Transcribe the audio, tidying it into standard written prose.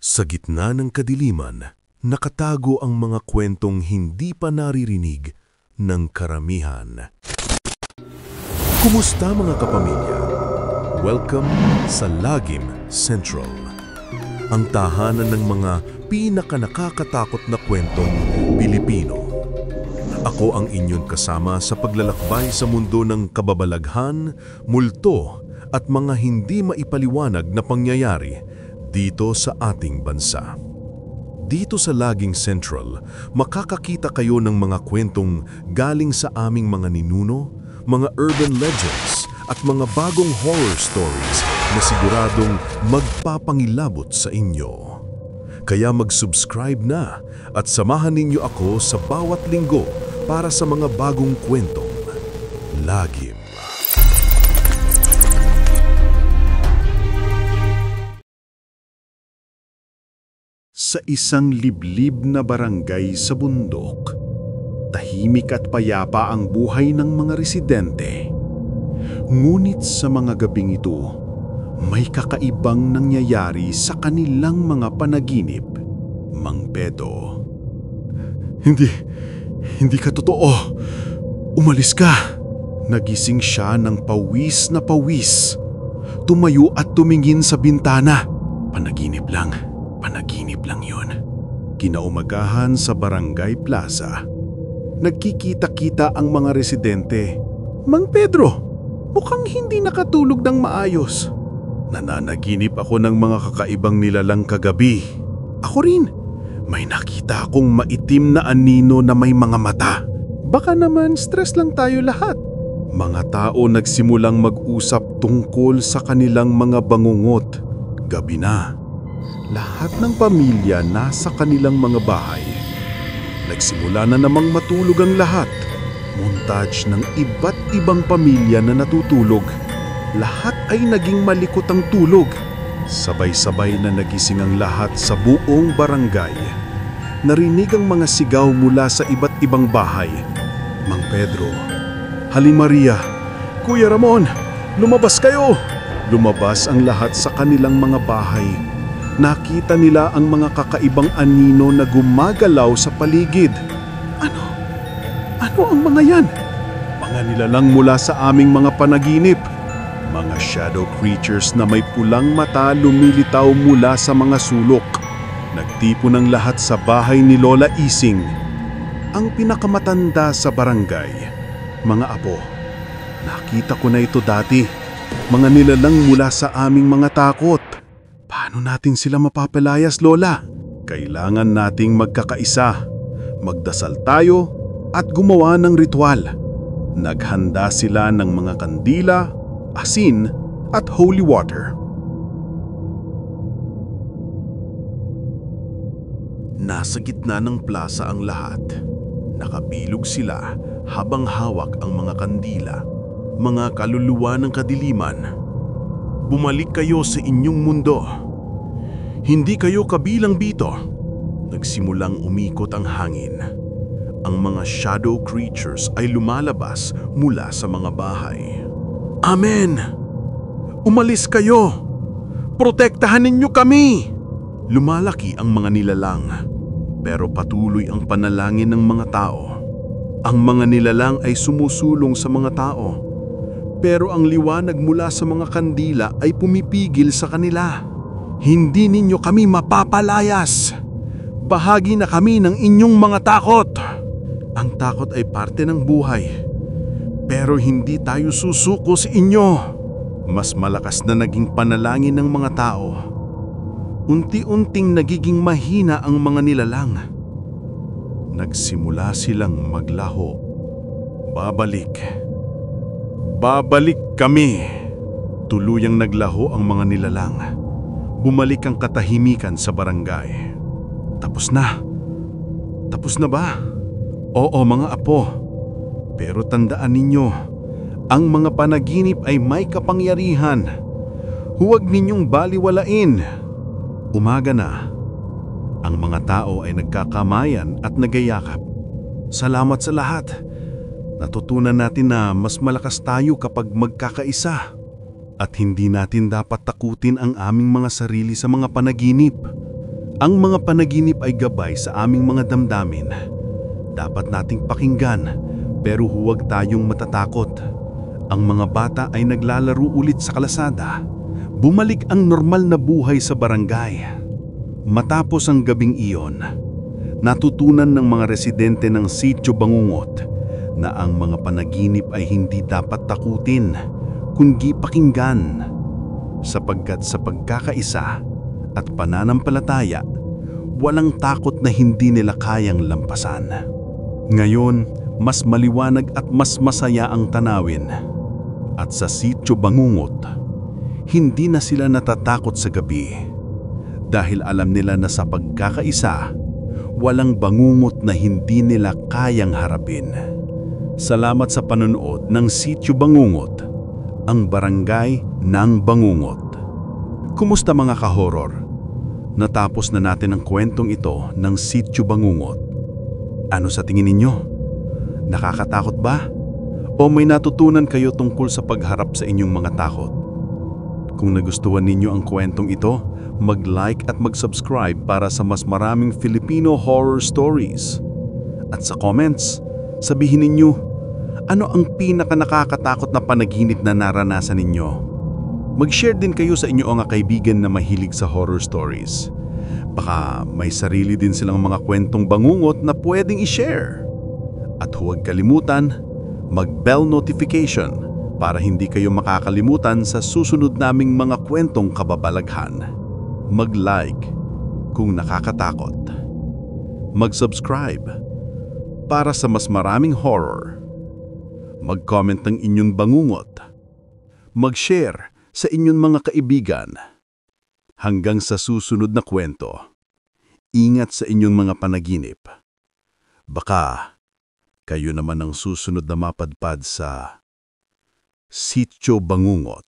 Sa gitna ng kadiliman, nakatago ang mga kwentong hindi pa naririnig ng karamihan. Kumusta mga kapamilya? Welcome sa Lagim Central, ang tahanan ng mga pinakanakakatakot na kwentong Pilipino. Ako ang inyong kasama sa paglalakbay sa mundo ng kababalaghan, multo at mga hindi maipaliwanag na pangyayari dito sa ating bansa. Dito sa Lagim Central, makakakita kayo ng mga kwentong galing sa aming mga ninuno, mga urban legends at mga bagong horror stories na siguradong magpapangilabot sa inyo. Kaya mag-subscribe na at samahan ninyo ako sa bawat linggo para sa mga bagong kwentong Lagim. Sa isang liblib na barangay sa bundok, tahimik at payapa ang buhay ng mga residente. Ngunit sa mga gabing ito, may kakaibang nangyayari sa kanilang mga panaginip. Mang Pedro. Hindi ka totoo. Umalis ka. Nagising siya ng pawis na pawis. Tumayo at tumingin sa bintana. Panaginip lang yun. Kinaumagahan sa Barangay Plaza. Nagkikita-kita ang mga residente. Mang Pedro, mukhang hindi nakatulog ng maayos. Nananaginip ako ng mga kakaibang nilalang kagabi. Ako rin. May nakita akong maitim na anino na may mga mata. Baka naman stress lang tayo lahat. Mga tao nagsimulang mag-usap tungkol sa kanilang mga bangungot. Gabi na. Lahat ng pamilya nasa kanilang mga bahay. Nagsimula na namang matulog ang lahat. Montage ng iba't ibang pamilya na natutulog. Lahat ay naging malikot ang tulog. Sabay-sabay na nagising ang lahat sa buong barangay. Narinig ang mga sigaw mula sa iba't ibang bahay. Mang Pedro, Haling Maria, Kuya Ramon, lumabas kayo! Lumabas ang lahat sa kanilang mga bahay. Nakita nila ang mga kakaibang anino na gumagalaw sa paligid. Ano ang mga yan? Mga nilalang mula sa aming mga panaginip. Mga shadow creatures na may pulang mata lumilitaw mula sa mga sulok. Nagtipon ang lahat sa bahay ni Lola Ising, ang pinakamatanda sa barangay. Mga apo, nakita ko na ito dati. Mga nilalang mula sa aming mga takot. Paano natin sila mapapalayas, Lola? Kailangan nating magkakaisa. Magdasal tayo at gumawa ng ritual. Naghanda sila ng mga kandila, asin at holy water. Nasa gitna ng plaza ang lahat. Nakabilog sila habang hawak ang mga kandila, mga kaluluwa ng kadiliman. Bumalik kayo sa inyong mundo. Hindi kayo kabilang dito. Nagsimulang umikot ang hangin. Ang mga shadow creatures ay lumalabas mula sa mga bahay. Amen! Umalis kayo! Protektahan ninyo kami! Lumalaki ang mga nilalang, pero patuloy ang panalangin ng mga tao. Ang mga nilalang ay sumusulong sa mga tao, pero ang liwanag mula sa mga kandila ay pumipigil sa kanila. Hindi ninyo kami mapapalayas. Bahagi na kami ng inyong mga takot. Ang takot ay parte ng buhay, pero hindi tayo susuko sa inyo. Mas malakas na naging panalangin ng mga tao. Unti-unting nagiging mahina ang mga nilalang. Nagsimula silang maglaho. Babalik kami. Tuluyang naglaho ang mga nilalang. Bumalik ang katahimikan sa barangay. Tapos na ba? Oo mga apo. Pero tandaan ninyo, ang mga panaginip ay may kapangyarihan. Huwag ninyong baliwalain. Umaga na. Ang mga tao ay nagkakamayan at nagayakap. Salamat sa lahat. Natutunan natin na mas malakas tayo kapag magkakaisa. At hindi natin dapat takutin ang aming mga sarili sa mga panaginip. Ang mga panaginip ay gabay sa aming mga damdamin. Dapat nating pakinggan, pero huwag tayong matatakot. Ang mga bata ay naglalaro ulit sa kalasada. Bumalik ang normal na buhay sa barangay. Matapos ang gabing iyon, natutunan ng mga residente ng Sitio Bangungot na ang mga panaginip ay hindi dapat takutin, kundi pakinggan. Sapagkat sa pagkakaisa at pananampalataya, walang takot na hindi nila kayang lampasan. Ngayon, mas maliwanag at mas masaya ang tanawin. At sa Sitio Bangungot, hindi na sila natatakot sa gabi. Dahil alam nila na sa pagkakaisa, walang bangungot na hindi nila kayang harapin. Salamat sa panonood ng Sitio Bangungot, ang barangay ng Bangungot. Kumusta mga ka-horror? Natapos na natin ang kwentong ito ng Sitio Bangungot. Ano sa tingin ninyo? Nakakatakot ba? O may natutunan kayo tungkol sa pagharap sa inyong mga takot? Kung nagustuhan ninyo ang kwentong ito, mag-like at mag-subscribe para sa mas maraming Filipino horror stories. At sa comments, sabihin ninyo, ano ang pinaka-nakakatakot na panaginip na naranasan ninyo? Mag-share din kayo sa inyo mga kaibigan na mahilig sa horror stories. Baka may sarili din silang mga kwentong bangungot na pwedeng i-share. At huwag kalimutan, mag-bell notification para hindi kayo makakalimutan sa susunod naming mga kwentong kababalaghan. Mag-like kung nakakatakot. Mag-subscribe para sa mas maraming horror. Mag-comment ng inyong bangungot. Mag-share sa inyong mga kaibigan. Hanggang sa susunod na kwento, ingat sa inyong mga panaginip. Baka kayo naman ang susunod na mapadpad sa Sitio Bangungot.